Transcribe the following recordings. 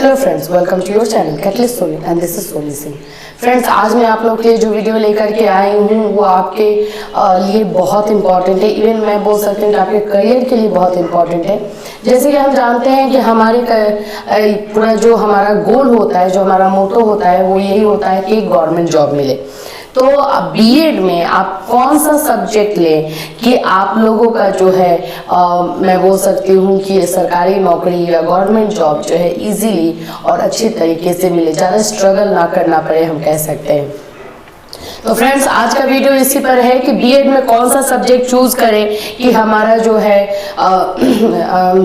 Hello friends, welcome to your channel catalyst Soni and this is Soni Singh. Friends, आज मैं आप लोग के लिए जो वीडियो लेकर के आई हूँ वो आपके लिए बहुत इंपॉर्टेंट है। इवन मैं बोल सकती हूँ कि आपके करियर के लिए बहुत इंपॉर्टेंट है। जैसे कि हम जानते हैं कि हमारे पूरा जो हमारा गोल होता है, जो हमारा मोटो होता है, वो यही होता है कि गवर्नमेंट जॉब मिले। तो बीएड में आप कौन सा सब्जेक्ट लें कि आप लोगों का जो है मैं बोल सकती हूँ कि सरकारी नौकरी या गवर्नमेंट जॉब जो है इजीली और अच्छी तरीके से मिले, ज़्यादा स्ट्रगल ना करना पड़े, हम कह सकते हैं। तो फ्रेंड्स, आज का वीडियो इसी पर है कि बीएड में कौन सा सब्जेक्ट चूज करें कि हमारा जो है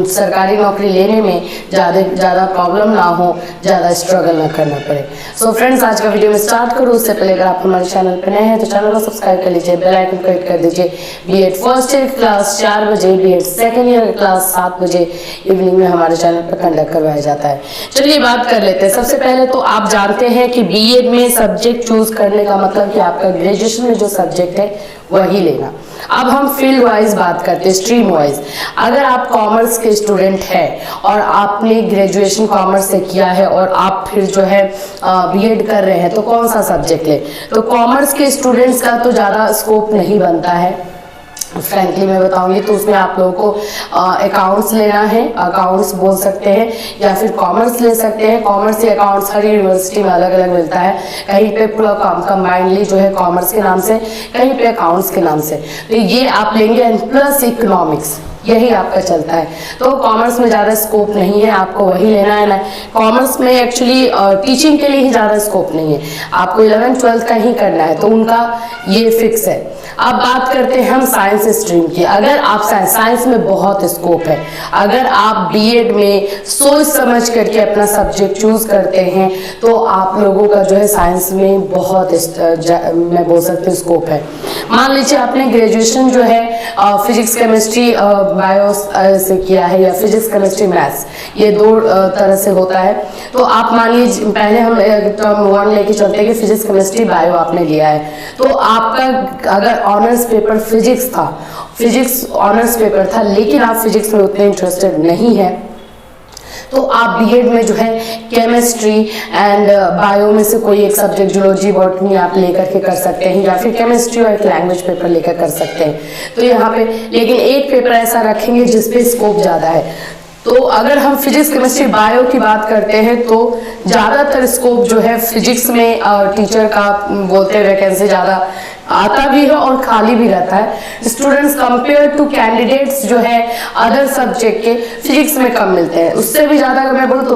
सरकारी नौकरी लेने में ज़्यादा प्रॉब्लम ना हो, ज़्यादा स्ट्रगल ना करना पड़े। सो फ्रेंड्स, आज का वीडियो में स्टार्ट करूँ उससे पहले अगर आप हमारे चैनल पर नए हैं तो चैनल को सब्सक्राइब कर लीजिए, बेल आइकन को हिट कर दीजिए। बीएड फर्स्ट ईयर क्लास 4 बजे, बीएड सेकेंड ईयर क्लास 7 बजे इवनिंग में हमारे चैनल पर कंडक्ट करवाया जाता है। चलिए बात कर लेते हैं। सबसे पहले तो आप जानते हैं कि बीएड में सब्जेक्ट चूज करने का मतलब कि आपका ग्रेजुएशन में जो सब्जेक्ट है वही लेना। अब हम फील्ड वाइज बात करते हैं, स्ट्रीम वाइज। अगर आप कॉमर्स के स्टूडेंट हैं और आपने ग्रेजुएशन कॉमर्स से किया है और आप फिर जो है बीएड कर रहे हैं तो कौन सा सब्जेक्ट ले? तो कॉमर्स के स्टूडेंट्स का तो ज़्यादा स्कोप नहीं बनता है, फ्रैंकली मैं बताऊंगी। तो उसमें आप लोगों को अकाउंट्स लेना है, अकाउंट्स बोल सकते हैं, या फिर कॉमर्स ले सकते हैं। कॉमर्स या अकाउंट्स हर यूनिवर्सिटी में अलग अलग मिलता है। कहीं पे पूरा कंबाइंडली जो है कॉमर्स के नाम से, कहीं पे अकाउंट्स के नाम से। तो ये आप लेंगे एंड प्लस इकोनॉमिक्स, यही आपका चलता है। तो कॉमर्स में ज़्यादा स्कोप नहीं है, आपको वही लेना है ना। कॉमर्स में एक्चुअली टीचिंग के लिए ही ज़्यादा स्कोप नहीं है, आपको 11th 12th का ही करना है, तो उनका ये फिक्स है। अब बात करते हैं हम साइंस स्ट्रीम की। अगर आप साइंस में बहुत स्कोप है, अगर आप बीएड में सोच समझ करके अपना सब्जेक्ट चूज करते हैं तो आप लोगों का जो है साइंस में बहुत मैं बोल सकती हूँ स्कोप है। मान लीजिए आपने ग्रेजुएशन जो है फिजिक्स केमिस्ट्री बायो से किया है, या फिजिक्स केमिस्ट्री मैथ्स, ये दो तरह से होता है। तो आप मान लीजिए पहले हम टर्म 1 लेके चलते हैं कि फिजिक्स केमिस्ट्री बायो आपने लिया है, तो आपका अगर ऑनर्स पेपर फिजिक्स था, फिजिक्स ऑनर्स पेपर था, लेकिन आप फिजिक्स में उतने इंटरेस्टेड नहीं है, तो आप बीएड में जो है केमिस्ट्री एंड बायो में से कोई एक सब्जेक्ट, जूलॉजी बॉटनी आप लेकर के कर सकते हैं, या फिर केमिस्ट्री और एक लैंग्वेज पेपर लेकर कर सकते हैं। तो यहाँ पे लेकिन एक पेपर ऐसा रखेंगे जिसपे स्कोप ज़्यादा है। तो अगर हम फिजिक्स केमिस्ट्री बायो की बात करते हैं तो ज़्यादातर स्कोप जो है फिजिक्स में टीचर का बोलते हैं वैकेंसी ज़्यादा आता भी है और खाली भी रहता है। स्टूडेंट्स कंपेयर टू कैंडिडेट्स जो है अदर सब्जेक्ट के फिजिक्स में कम मिलते हैं। उससे भी ज़्यादा अगर मैं बोलूँ तो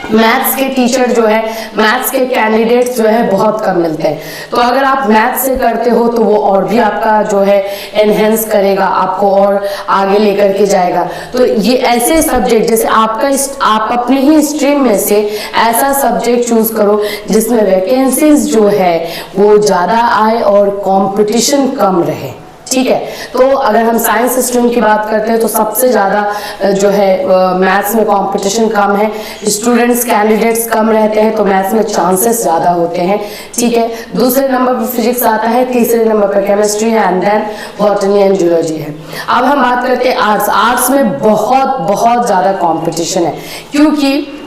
मैथ्स के टीचर जो है, मैथ्स के कैंडिडेट्स जो है बहुत कम मिलते हैं। तो अगर आप मैथ्स से करते हो तो वो और भी आपका जो है एनहेंस करेगा, आपको और आगे लेकर के जाएगा। तो ये ऐसे सब्जेक्ट जैसे आप अपने ही स्ट्रीम में से ऐसा सब्जेक्ट चूज करो जिसमें वैकेंसीज जो है वो ज़्यादा आए और कॉम्पिटिशन कम रहे, ठीक है। तो अगर हम साइंस स्ट्रीम की बात करते हैं तो सबसे ज़्यादा जो है मैथ्स में कंपटीशन कम है, स्टूडेंट्स कैंडिडेट्स कम रहते हैं, तो मैथ्स में चांसेस ज़्यादा होते हैं, ठीक है। दूसरे नंबर पर फिजिक्स आता है, तीसरे नंबर पर केमिस्ट्री है, and then botany and zoology है। अब हम बात करते हैं आर्ट्स में बहुत ज़्यादा कॉम्पिटिशन है, क्योंकि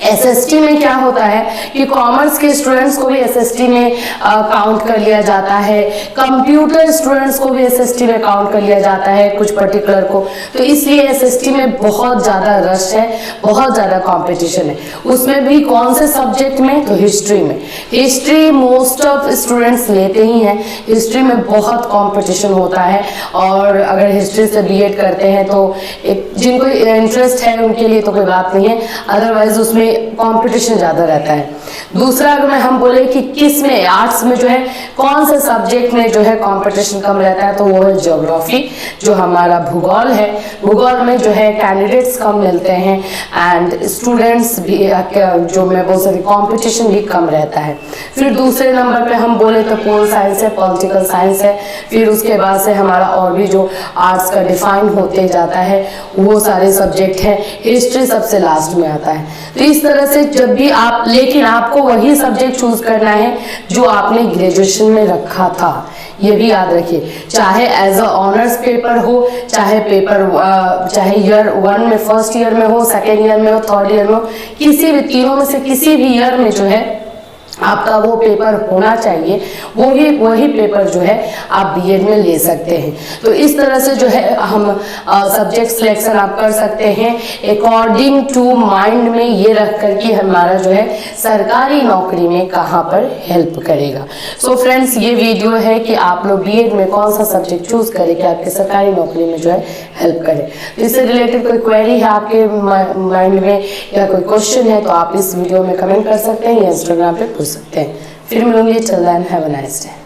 एसएसटी में क्या होता है कि कॉमर्स के स्टूडेंट्स को भी एसएसटी में काउंट कर लिया जाता है, कंप्यूटर स्टूडेंट्स को भी एसएसटी में काउंट कर लिया जाता है कुछ पर्टिकुलर को। तो इसलिए एसएसटी में बहुत ज़्यादा रश है, बहुत ज़्यादा कंपटीशन है। उसमें भी कौन से सब्जेक्ट में? तो हिस्ट्री में। हिस्ट्री मोस्ट ऑफ स्टूडेंट्स लेते ही हैं, हिस्ट्री में बहुत कॉम्पिटिशन होता है। और अगर हिस्ट्री से बीएड करते हैं तो जिनको इंटरेस्ट है उनके लिए तो कोई बात नहीं है, अदरवाइज उसमें कंपटीशन ज्यादा रहता है। दूसरा अगर हम बोले कि किस में, आर्ट्स में जो है कौन से सब्जेक्ट में जो है कंपटीशन कम रहता है, तो वो है ज्योग्राफी, जो हमारा भूगोल है। भूगोल में जो है कैंडिडेट्स कम मिलते हैं एंड स्टूडेंट्स भी जो मैं बोल सकती कंपटीशन भी कम रहता है। फिर दूसरे नंबर पे हम बोले तो पोल साइंस है, पॉलिटिकल साइंस है। फिर उसके बाद से हमारा और भी जो आर्ट्स का डिफाइन होते जाता है वो सारे सब्जेक्ट हैं। हिस्ट्री सबसे लास्ट में आता है। तो इस तरह से जब भी आप, लेकिन आपको वही सब्जेक्ट चूज करना है जो आपने ग्रेजुएशन में रखा था, ये भी याद रखिए, चाहे एज अ ऑनर्स पेपर हो, चाहे चाहे ईयर 1 में, फर्स्ट ईयर में हो, सेकेंड ईयर में हो, थर्ड ईयर में हो, किसी भी तीनों में से किसी भी ईयर में जो है आपका वो पेपर होना चाहिए, वही पेपर जो है आप बीएड में ले सकते हैं। तो इस तरह से जो है हम सब्जेक्ट सिलेक्शन आप कर सकते हैं अकॉर्डिंग टू माइंड में ये रख कर कि हमारा जो है सरकारी नौकरी में कहाँ पर हेल्प करेगा। सो फ्रेंड्स, ये वीडियो है कि आप लोग बीएड में कौन सा सब्जेक्ट चूज करें कि आपके सरकारी नौकरी में जो है हेल्प करे। तो इससे रिलेटेड कोई क्वेरी है आपके माइंड में या कोई क्वेश्चन है तो आप इस वीडियो में कमेंट कर सकते हैं या इंस्टाग्राम पे पूछ सकते हैं। फिर मिलूंगी, till then have a nice day.